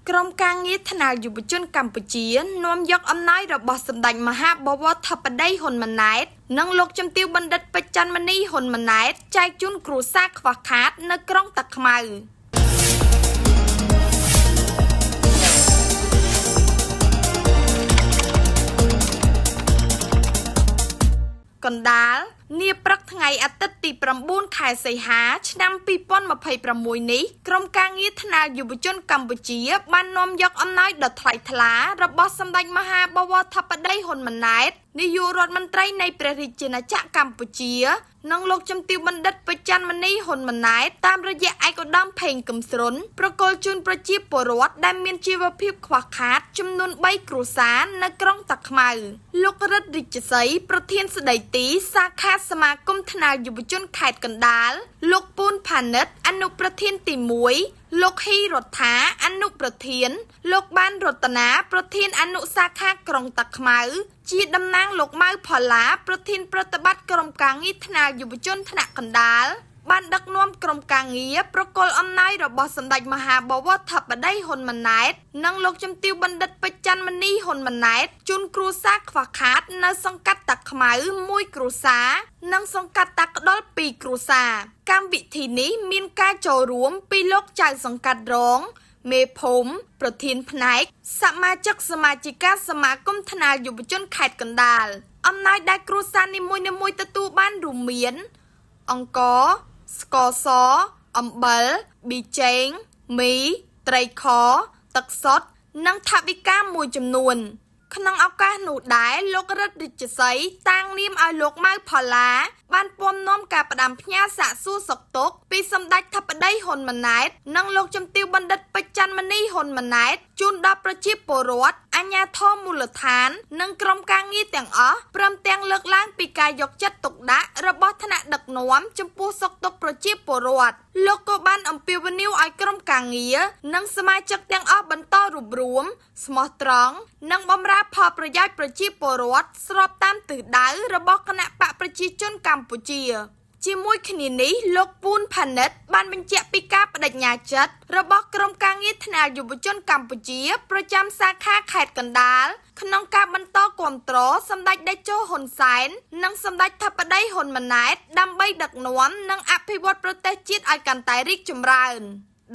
ក្រមការងារថ្នាក់យុវជនកម្ពុជានាំយកអំណាចរបស់សម្ដេចមហាបវរធិបតីហ៊ុនម៉ាណែតនិងលោកជំទាវបណ្ឌិតពេជ្រច័ន្ទមនីហ៊ុនម៉ាណែតចែកជូនគ្រួសារខ្វះខាតនៅក្រុងតាខ្មៅកណ្ដាលនាព្រឹកថ្ងៃអាទិត្យទី9 ខែសីហាឆ្នាំ2026នេះក្រុមការងារថ្នាក់យុវជនកម្ពុជាបាននាំយកអំណាចដ៏ថ្លៃថ្លារបស់សម្ដេចមហាបវរធិបតីហ៊ុនម៉ាណែតនាយករដ្ឋមន្ត្រីនៃព្រះរាជាណាចក្រកម្ពុជានិងលោកជំទាវបណ្ឌិតពេជ្រច័ន្ទមនីហ៊ុនម៉ាណែតតាមរយៈឯកឧត្តមផេងកឹមស្រុនប្រគល់ជូនប្រជាពលរដ្ឋដែលមានជីវភាពខ្វះខាតចំនួន3គ្រួសារនៅក្រុងតាខ្មៅលោករិទ្ធរិជសីប្រធានស្ដីទីសាខាសមាគមថ្នាក់យុវជនខេត្តកណ្ដាលលោកពូនផានិតអនុប្រធានទី1លោកហ៊ីរដ្ឋាអនុប្រធានលោកបានរតនាប្រធានអនុសាខាក្រុងតាខ្មៅជាតំណាងលោកម៉ៅផល្លាប្រធានប្រតិបត្តិក្រុមការងារថ្នាក់យុវជនថ្នាក់កណ្ដាលបានដឹកនាំក្រុមការងារប្រគល់អំណាចរបស់សម្ដេចមហាបវរធិបតីហ៊ុនម៉ាណែតនិងលោកជំទាវបណ្ឌិតពេជ្រច័ន្ទមនីហ៊ុនម៉ាណែតជូនគ្រួសារខ្វះខាតនៅសង្កាត់តាខ្មៅ1គ្រួសារនិងសង្កាត់តាក្ដុល2គ្រួសារកម្មវិធីនេះមានការចូលរួមពីលោកចៅសង្កាត់រងមេភូមិប្រធានផ្នែកសមាជិកសមាជិកាសមាគមថ្នាក់យុវជនខេត្តកណ្ដាលអំណាចដែលគ្រួសារនីមួយៗទទួលបានរួមមានអង្ករស្ករសអំបិលប៊ីចេងមីត្រីខទឹកសុទ្ធនិងថវិកាមួយចំនួនក្នុងឱកាសនោះដែរលោករិទ្ធរិជសីតាំងនាមឲ្យលោកម៉ៅផល្លាបានពំនាំការផ្ដាំផ្ញើសាកសួរសុខទុក្ខពីសម្ដេចធិបតីហ៊ុនម៉ាណែតនិងលោកជំទាវបណ្ឌិតពេជ្រច័ន្ទមនីហ៊ុនម៉ាណែតជូនដល់ប្រជាពលរដ្ឋអាជ្ញាធរមូលដ្ឋាននិងក្រុមការងារទាំងអស់ព្រមទាំងលើកឡើងពីការយកចិត្តទុកដាក់របស់ថ្នាក់ដឹកនាំចំពោះសុខទុក្ខប្រជាពលរដ្ឋលោកក៏បានអំពាវនាវឲ្យក្រុមការងារនិងសមាជិកទាំងអស់បន្តរួបរួមស្មោះត្រង់និងបម្រើផលប្រយោជន៍ប្រជាពលរដ្ឋស្របតាមទិសដៅរបស់គណៈបកប្រជាជនកម្ពុជាជាមួយគ្នានេះលោកពូនផានិតបានបញ្ជាក់ពីការបដិញ្ញាចិត្តរបស់ក្រុមការងារថ្នាក់យុវជនកម្ពុជាប្រចាំសាខាខេត្តកណ្ដាលក្នុងការបន្តគាំទ្រសម្ដេចតេជោហ៊ុនសែននិងសម្ដេចធិបតីហ៊ុនម៉ាណែតដើម្បីដឹកនាំនិងអភិវឌ្ឍប្រទេសជាតិឲ្យកាន់តែរីកចម្រើន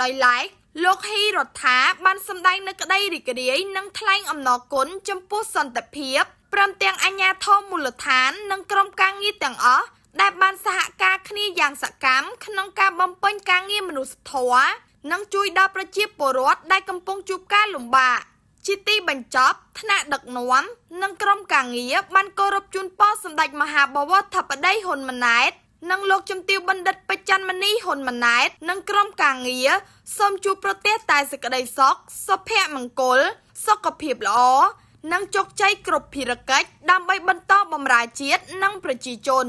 ដោយឡែកលោកហ៊ីរដ្ឋាបានសម្ដែងនូវក្តីរីករាយនិងថ្លែងអំណរគុណចំពោះសន្តិភាពព្រមទាំងអាជ្ញាធរមូលដ្ឋាននិងក្រុមការងារទាំងអស់ដែលបានសហការគ្នាយ៉ាងសកម្មក្នុងការបំពេញការងារមនុស្សធម៌និងជួយដល់ប្រជាពលរដ្ឋដែលកំពុងជួបការលំបាកជាទីបញ្ចប់ថ្នាក់ដឹកនាំនិងក្រុមការងារបានគោរពជូនពរសម្ដេចមហាបវរធិបតីហ៊ុនម៉ាណែតនិងលោកជំទាវបណ្ឌិតពេជ្រច័ន្ទមនីហ៊ុនម៉ាណែតនិងក្រុមការងារសូមជួបប្រទះតែសេចក្តីសុខសុភមង្គលសុខភាពល្អនិងជោគជ័យគ្រប់ភារកិច្ចដើម្បីបន្តបម្រើជាតិនិងប្រជាជន